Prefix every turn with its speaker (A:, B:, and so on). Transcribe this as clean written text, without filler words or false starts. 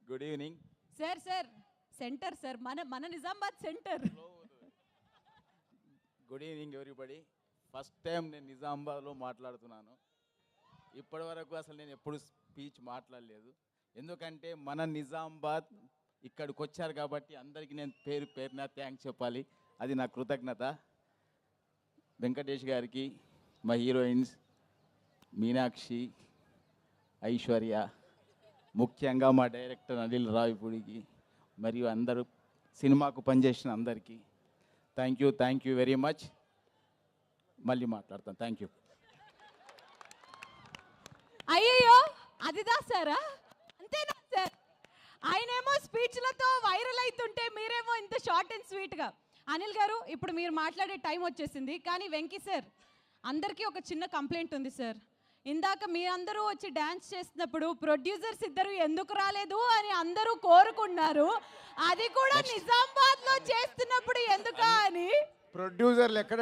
A: Good evening
B: sir sir center sir మన Nizamabad center.
A: Good evening everybody. First time నేను నిజామాబాద్లో మాట్లాడుతున్నాను. ఇప్పటి వరకు అసలు నేను ఎప్పుడు స్పీచ్ మాట్లాడలేదు. ఎందుకంటే మన నిజామాబాద్ ఇక్కడికి వచ్చారు కాబట్టి అందరికీ నేను పేరున థ్యాంక్స్ చెప్పాలి. అది నా కృతజ్ఞత. వెంకటేష్ గారికి, మా హీరోయిన్స్ మీనాక్షి, ఐశ్వర్య, ముఖ్యంగా మా డైరెక్టర్ అనిల్ రావిపూడికి మరియు అందరూ సినిమాకు పనిచేసిన అందరికీ థ్యాంక్ యూ వెరీ మచ్. మళ్ళీ మాట్లాడతాను. Thank you.
B: అయ్యయ్యో అదిదా సారా? అంతేనా సార్? ఆయనేమో స్పీచ్లతో వైరల్ అవుతుంటే మీరేమో ఇంత షార్ట్ అండ్ స్వీట్గా. అనిల్ గారు ఇప్పుడు మీరు మాట్లాడే టైం వచ్చేసింది. కానీ వెంకీ సార్, అందరికీ ఒక చిన్న కంప్లైంట్ ఉంది సార్. ఇందాక మీ అందరూ వచ్చి డ్యాన్స్ చేసినప్పుడు ప్రొడ్యూసర్స్ ఇద్దరు ఎందుకు రాలేదు అని అందరూ కోరుకున్నారు. అది కూడా నిజామాబాద్లో చేస్తున్నప్పుడు ఎందుకా అని.
C: ప్రొడ్యూసర్లు ఎక్కడ